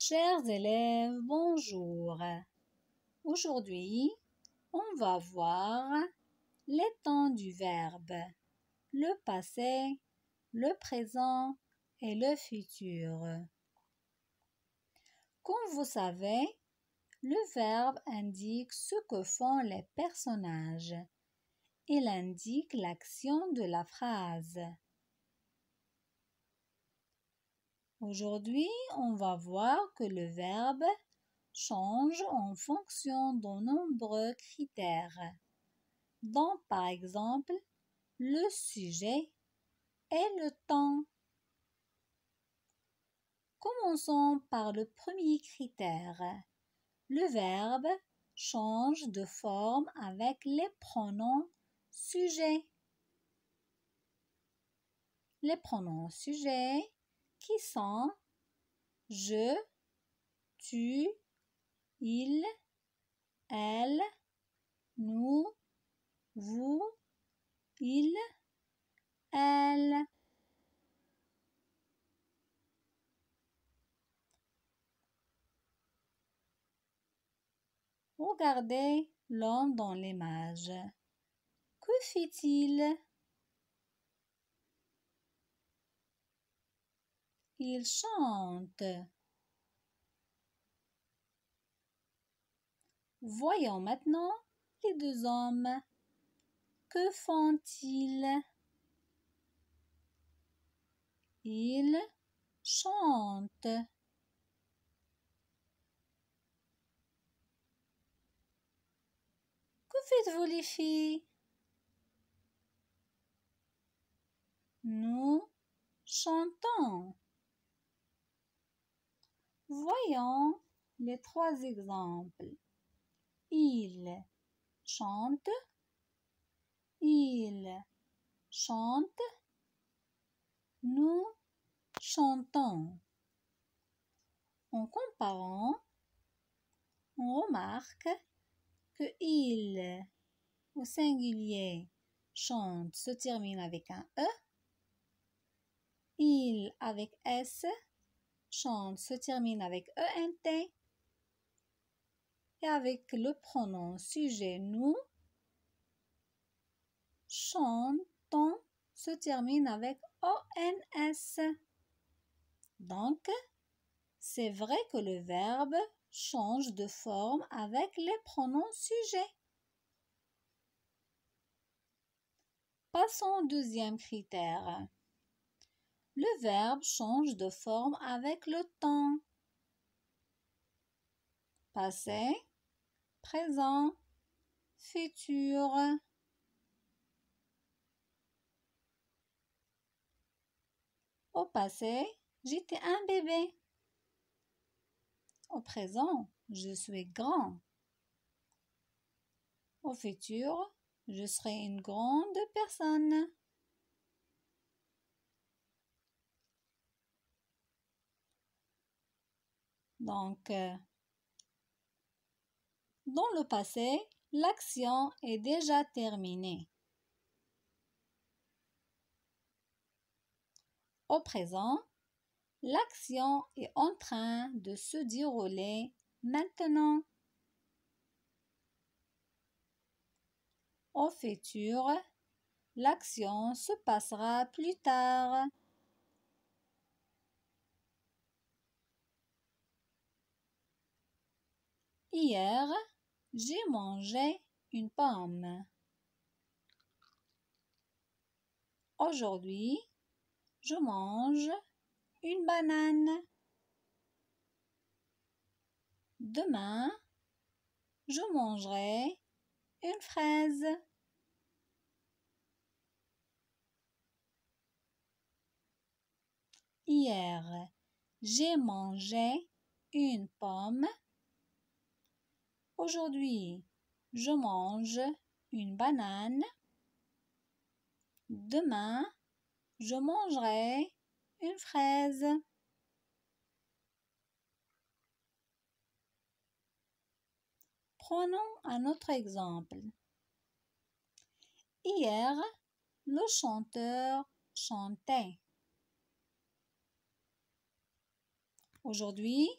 Chers élèves, bonjour. Aujourd'hui, on va voir les temps du verbe, le passé, le présent et le futur. Comme vous savez, le verbe indique ce que font les personnages. Il indique l'action de la phrase. Aujourd'hui, on va voir que le verbe change en fonction de nombreux critères, dont par exemple le sujet et le temps. Commençons par le premier critère. Le verbe change de forme avec les pronoms sujets. Les pronoms sujets qui sont je, tu, il, elle, nous, vous, il, elle. Regardez l'homme dans l'image. Que fait-il? Il chante. Voyons maintenant les deux hommes. Que font-ils? Ils chantent. Que faites-vous les filles? Nous chantons. Voyons les trois exemples. Il chante, il chante, nous chantons. En comparant, on remarque que il au singulier chante se termine avec un E, il avec S chante se termine avec ENT et avec le pronom sujet nous, chantons se termine avec ONS. Donc, c'est vrai que le verbe change de forme avec les pronoms sujets. Passons au deuxième critère. Le verbe change de forme avec le temps. Passé, présent, futur. Au passé, j'étais un bébé. Au présent, je suis grand. Au futur, je serai une grande personne. Donc, dans le passé, l'action est déjà terminée. Au présent, l'action est en train de se dérouler maintenant. Au futur, l'action se passera plus tard. Hier, j'ai mangé une pomme. Aujourd'hui, je mange une banane. Demain, je mangerai une fraise. Hier, j'ai mangé une pomme. Aujourd'hui, je mange une banane. Demain, je mangerai une fraise. Prenons un autre exemple. Hier, le chanteur chantait. Aujourd'hui,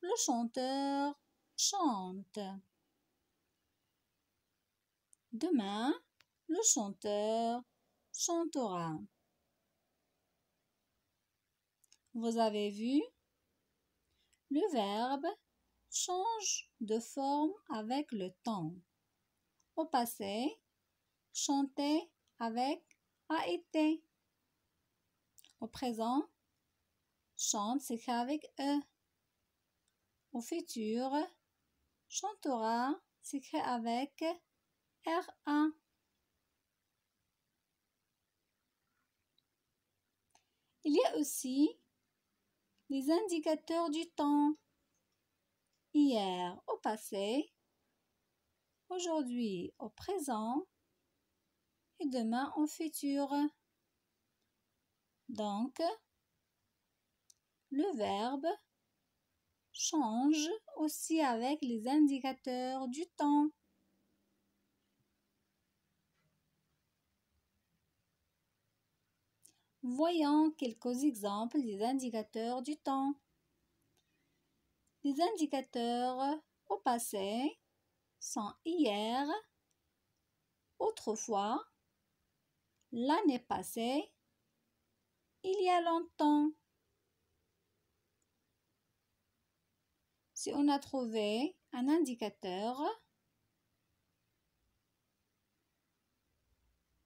le chanteur chante. Demain, le chanteur chantera. Vous avez vu? Le verbe change de forme avec le temps. Au passé, chanter avec a été. Au présent, chante s'écrit avec e. Au futur, chantera s'écrit avec ra. Il y a aussi les indicateurs du temps. Hier au passé, aujourd'hui au présent et demain au futur. Donc, le verbe change aussi avec les indicateurs du temps. Voyons quelques exemples des indicateurs du temps. Les indicateurs au passé sont hier, autrefois, l'année passée, il y a longtemps. Si on a trouvé un indicateur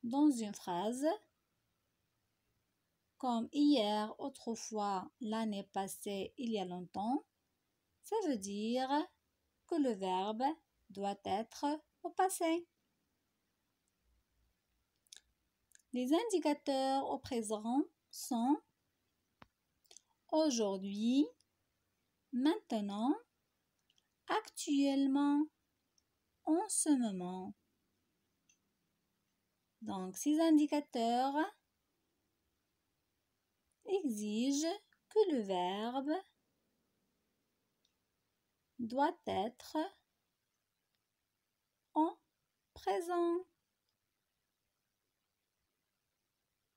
dans une phrase, comme hier, autrefois, l'année passée, il y a longtemps, ça veut dire que le verbe doit être au passé. Les indicateurs au présent sont aujourd'hui, maintenant, actuellement, en ce moment. Donc, ces indicateurs exigent que le verbe doit être en présent.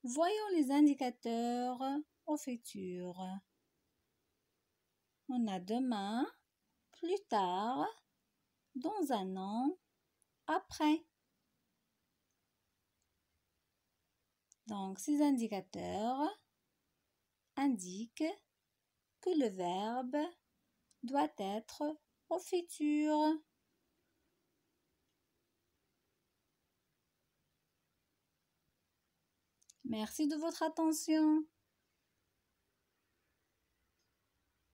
Voyons les indicateurs au futur. On a demain, plus tard, dans un an, après. Donc, ces indicateurs indiquent que le verbe doit être au futur. Merci de votre attention.